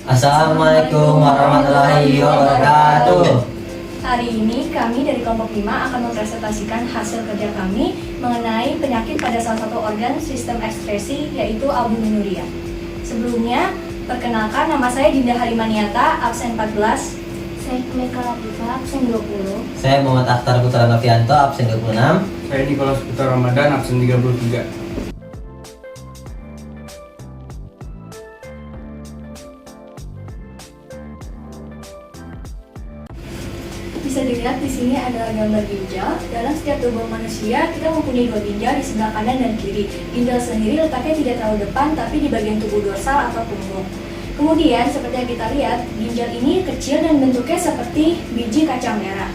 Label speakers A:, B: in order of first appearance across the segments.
A: Assalamualaikum warahmatullahi wabarakatuh.
B: Hari ini kami dari kelompok 5 akan mempresentasikan hasil kerja kami mengenai penyakit pada salah satu organ sistem ekskresi, yaitu albuminuria. Sebelumnya, perkenalkan, nama saya Dinda Halimaniata, absen 14.
C: Saya Meka Latifah, absen 20.
A: Saya Muhammad Akhtar Putra Novianto, absen 26.
D: Saya Nikolas Putra Ramadan, absen 33.
B: Bisa dilihat di sini adalah gambar ginjal. Dalam setiap tubuh manusia, kita mempunyai 2 ginjal di sebelah kanan dan kiri. Ginjal sendiri letaknya tidak terlalu depan, tapi di bagian tubuh dorsal atau punggung. Kemudian, seperti yang kita lihat, ginjal ini kecil dan bentuknya seperti biji kacang merah.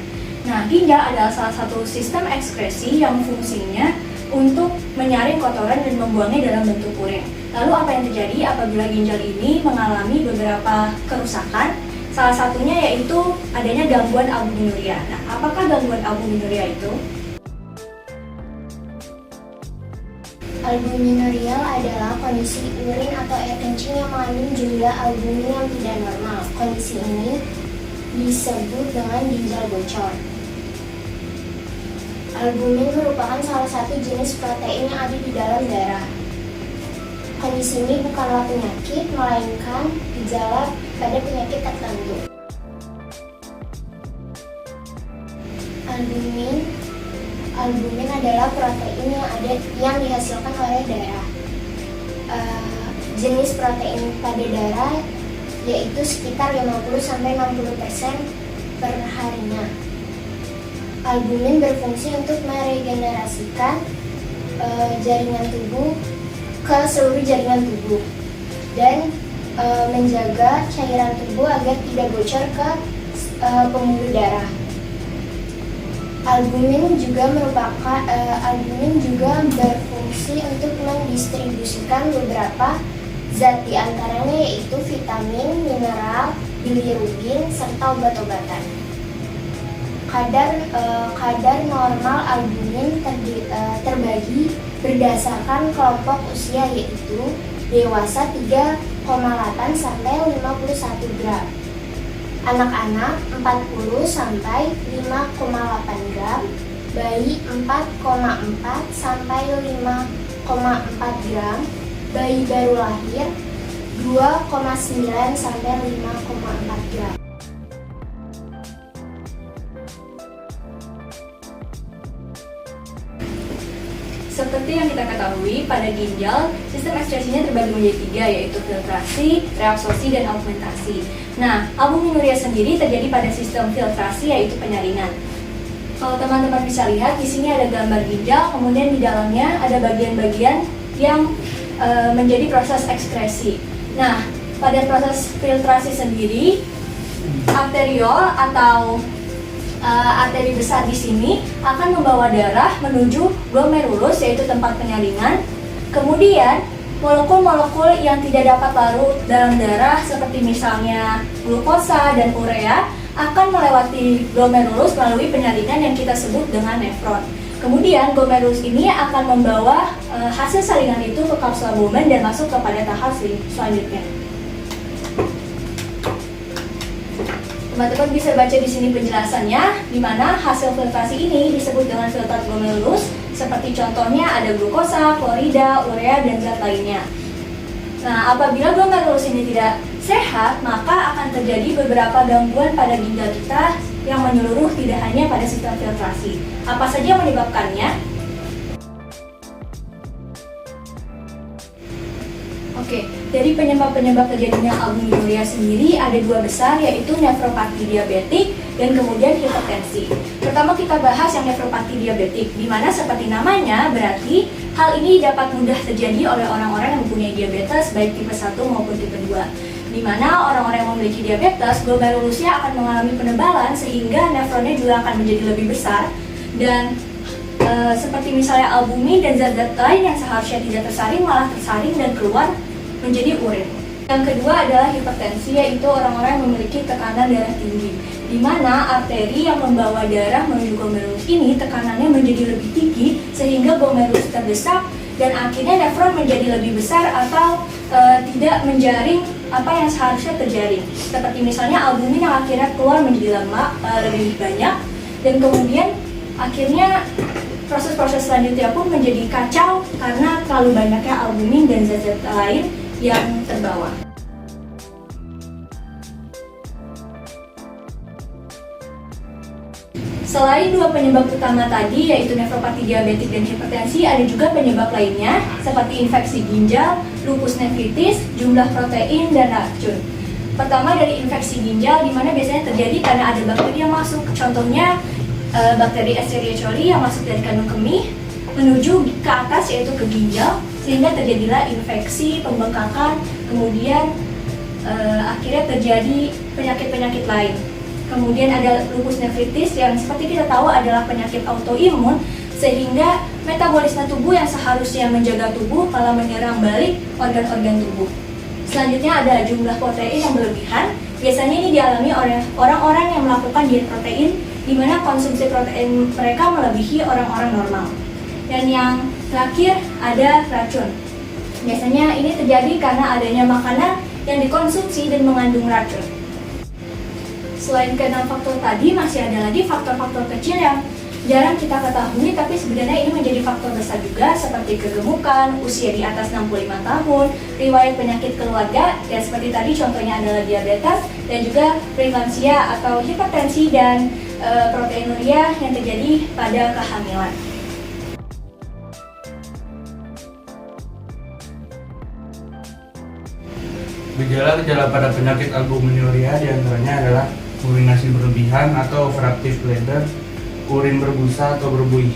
B: Nah, ginjal adalah salah satu sistem ekskresi yang fungsinya untuk menyaring kotoran dan membuangnya dalam bentuk urin. Lalu apa yang terjadi apabila ginjal ini mengalami beberapa kerusakan? Salah satunya yaitu adanya gangguan albuminuria. Nah, apakah gangguan albuminuria itu?
C: Albuminuria adalah kondisi urin atau air kencing yang mengandung jumlah albumin yang tidak normal. Kondisi ini disebut dengan ginjal bocor. Albumin merupakan salah satu jenis protein yang ada di dalam darah. Kondisi ini bukanlah penyakit, melainkan gejala pada penyakit tertentu. Albumin adalah protein yang dihasilkan oleh darah. Jenis protein pada darah yaitu sekitar 50-60% per harinya. Albumin berfungsi untuk meregenerasikan jaringan tubuh ke seluruh jaringan tubuh dan menjaga cairan tubuh agar tidak bocor ke pembuluh darah. Albumin juga berfungsi untuk mendistribusikan beberapa zat, di antaranya yaitu vitamin, mineral, bilirubin, serta obat-obatan. Kadar normal albumin terbagi berdasarkan kelompok usia, yaitu dewasa 3,8 sampai 51 gram, anak-anak 40 sampai 5,8 gram, bayi 4,4 sampai 5,4 gram, bayi baru lahir 2,9 sampai 5,4 gram.
B: Seperti yang kita ketahui, pada ginjal, sistem ekskresinya terbagi menjadi 3, yaitu filtrasi, reabsorpsi, dan augmentasi. Nah, albuminuria sendiri terjadi pada sistem filtrasi, yaitu penyaringan. Kalau teman-teman bisa lihat, di sini ada gambar ginjal, kemudian di dalamnya ada bagian-bagian yang menjadi proses ekskresi. Nah, pada proses filtrasi sendiri, arteriol atau arteri besar di sini akan membawa darah menuju glomerulus, yaitu tempat penyaringan. Kemudian molekul-molekul yang tidak dapat larut dalam darah seperti misalnya glukosa dan urea akan melewati glomerulus melalui penyaringan yang kita sebut dengan nefron. Kemudian glomerulus ini akan membawa hasil saringan itu ke kapsul albumin dan masuk kepada tahap selanjutnya. Teman-teman bisa baca di sini penjelasannya, di mana hasil filtrasi ini disebut dengan filtrat glomerulus, seperti contohnya ada glukosa, klorida, urea, dan zat lainnya. Nah, apabila glomerulus ini tidak sehat, maka akan terjadi beberapa gangguan pada ginjal kita yang menyeluruh, tidak hanya pada sistem filtrasi. Apa saja yang menyebabkannya? Oke, dari penyebab-penyebab terjadinya albuminuria sendiri ada 2 besar, yaitu nefropati diabetik dan kemudian hipertensi. Pertama kita bahas yang nefropati diabetik, di mana seperti namanya berarti hal ini dapat mudah terjadi oleh orang-orang yang mempunyai diabetes baik tipe 1 maupun tipe 2. Di mana orang-orang yang memiliki diabetes, glomerulusnya akan mengalami penebalan sehingga nefronnya juga akan menjadi lebih besar, dan seperti misalnya albumin dan zat-zat lain yang seharusnya tidak tersaring malah tersaring dan keluar menjadi urin. Yang kedua adalah hipertensi, yaitu orang-orang yang memiliki tekanan darah tinggi, di mana arteri yang membawa darah menuju glomerulus ini tekanannya menjadi lebih tinggi sehingga glomerulus terdesak dan akhirnya nefron menjadi lebih besar atau tidak menjaring apa yang seharusnya terjadi. Seperti misalnya albumin yang akhirnya keluar menjadi lemak lebih banyak, dan kemudian akhirnya proses-proses selanjutnya pun menjadi kacau karena terlalu banyaknya albumin dan zat-zat lain yang terbawa. Selain dua penyebab utama tadi, yaitu nefropati diabetik dan hipertensi, ada juga penyebab lainnya seperti infeksi ginjal, lupus nefritis, jumlah protein, dan racun. Pertama dari infeksi ginjal, di mana biasanya terjadi karena ada bakteri yang masuk. Contohnya bakteri Escherichia coli yang masuk dari kandung kemih menuju ke atas, yaitu ke ginjal, sehingga terjadilah infeksi, pembengkakan, kemudian akhirnya terjadi penyakit-penyakit lain. Kemudian ada lupus nefritis yang seperti kita tahu adalah penyakit autoimun, sehingga metabolisme tubuh yang seharusnya menjaga tubuh malah menyerang balik organ-organ tubuh. Selanjutnya ada jumlah protein yang berlebihan. Biasanya ini dialami oleh orang-orang yang melakukan diet protein, di mana konsumsi protein mereka melebihi orang-orang normal. Dan yang terakhir ada racun. Biasanya ini terjadi karena adanya makanan yang dikonsumsi dan mengandung racun. Selain keenam faktor tadi, masih ada lagi faktor-faktor kecil yang jarang kita ketahui, tapi sebenarnya ini menjadi faktor besar juga, seperti kegemukan, usia di atas 65 tahun, riwayat penyakit keluarga, ya seperti tadi contohnya adalah diabetes, dan juga preeklamsia atau hipertensi dan proteinuria yang terjadi pada kehamilan.
D: Gejala-gejala pada penyakit albuminuria diantaranya adalah urinasi berlebihan atau overactive bladder, urin berbusa atau berbuih,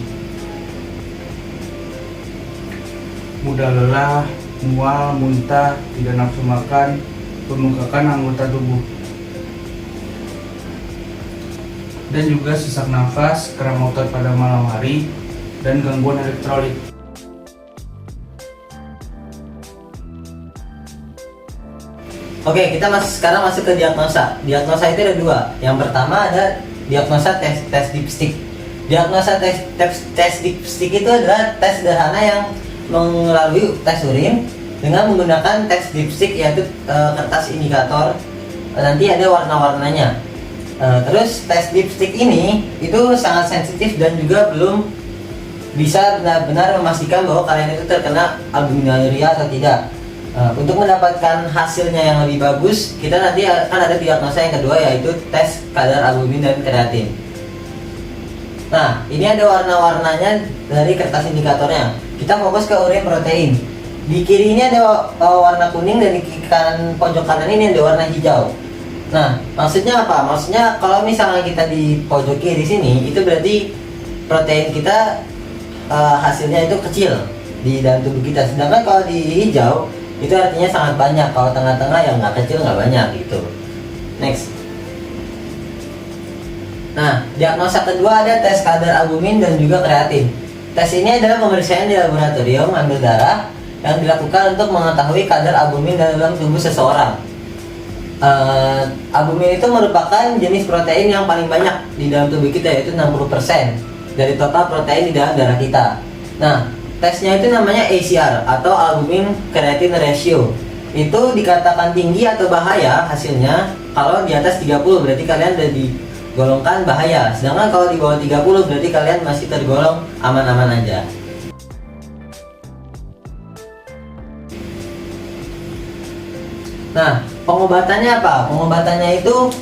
D: mudah lelah, mual, muntah, tidak nafsu makan, pembengkakan anggota tubuh, dan juga sesak nafas, kram otot pada malam hari, dan gangguan elektrolit.
A: Oke, kita sekarang masuk ke diagnosa. Diagnosa itu ada dua. Yang pertama ada diagnosa tes dipstick. Diagnosa tes dipstick itu adalah tes sederhana yang melalui tes urin dengan menggunakan tes dipstick, yaitu kertas indikator. Nanti ada warna-warnanya. Terus tes dipstick ini itu sangat sensitif dan juga belum bisa benar-benar memastikan bahwa kalian itu terkena albuminuria atau tidak. Untuk mendapatkan hasilnya yang lebih bagus, kita nanti akan ada diagnosa yang kedua, yaitu tes kadar albumin dan kreatin. Nah, ini ada warna-warnanya dari kertas indikatornya. Kita fokus ke urin protein. Di kiri ini ada warna kuning, dan di kanan pojok kanan ini ada warna hijau. Nah, maksudnya apa? Maksudnya kalau misalnya kita di pojok kiri sini, itu berarti protein kita hasilnya itu kecil di dalam tubuh kita. Sedangkan kalau di hijau itu artinya sangat banyak. Kalau tengah-tengah yang nggak kecil, nggak banyak gitu. Next. Nah, diagnosa kedua ada tes kadar albumin dan juga kreatin. Tes ini adalah pemeriksaan di laboratorium ambil darah yang dilakukan untuk mengetahui kadar albumin dalam tubuh seseorang. Albumin itu merupakan jenis protein yang paling banyak di dalam tubuh kita, yaitu 60% dari total protein di dalam darah kita. Nah, tesnya itu namanya ACR atau albumin creatine ratio. Itu dikatakan tinggi atau bahaya hasilnya kalau di atas 30, berarti kalian udah digolongkan bahaya. Sedangkan kalau di bawah 30 berarti kalian masih tergolong aman-aman aja. Nah, pengobatannya apa? Pengobatannya itu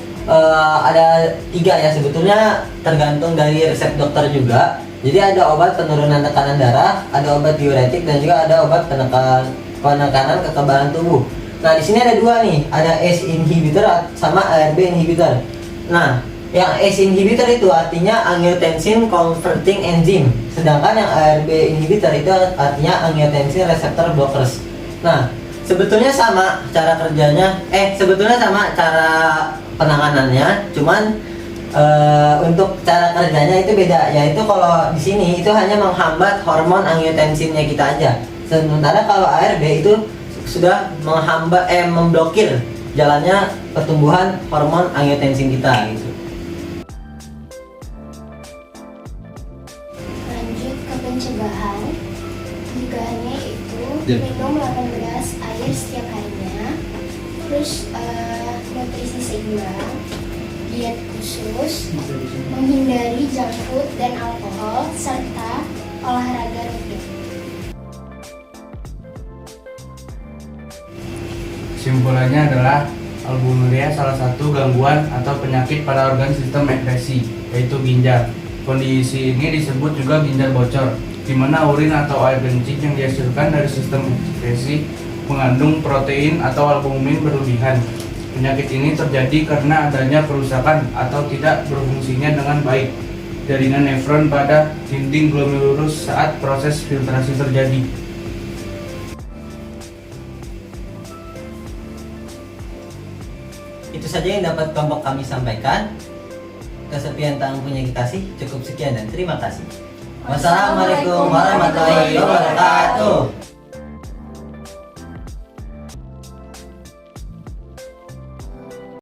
A: ada 3 ya, sebetulnya tergantung dari resep dokter juga. Jadi ada obat penurunan tekanan darah, ada obat diuretik, dan juga ada obat penekanan kekebalan tubuh. Nah, di sini ada 2 nih, ada ACE inhibitor sama ARB inhibitor. Nah, yang ACE inhibitor itu artinya angiotensin converting enzyme, sedangkan yang ARB inhibitor itu artinya angiotensin receptor blockers. Nah, sebetulnya sama cara kerjanya, sebetulnya sama cara penanganannya, cuman untuk cara kerjanya itu beda, yaitu kalau di sini itu hanya menghambat hormon angiotensinnya kita aja. Sementara kalau ARB itu sudah memblokir jalannya pertumbuhan hormon angiotensin kita gitu.
C: Lanjut ke pencegahan. Pencegahannya itu minum 8 gelas air setiap harinya, terus nutrisi seimbang, diet khusus, menghindari junk food dan alkohol, serta olahraga rutin.
D: Kesimpulannya adalah albuminuria salah satu gangguan atau penyakit pada organ sistem ekskresi, yaitu ginjal. Kondisi ini disebut juga ginjal bocor, di mana urin atau air kencing yang dihasilkan dari sistem ekskresi mengandung protein atau albumin berlebihan. Penyakit ini terjadi karena adanya kerusakan atau tidak berfungsinya dengan baik jaringan nefron pada dinding glomerulus saat proses filtrasi terjadi.
A: Itu saja yang dapat kelompok kami sampaikan. Kesepian tak mempunyai kasih. Cukup sekian dan terima kasih. Wassalamualaikum warahmatullahi wabarakatuh.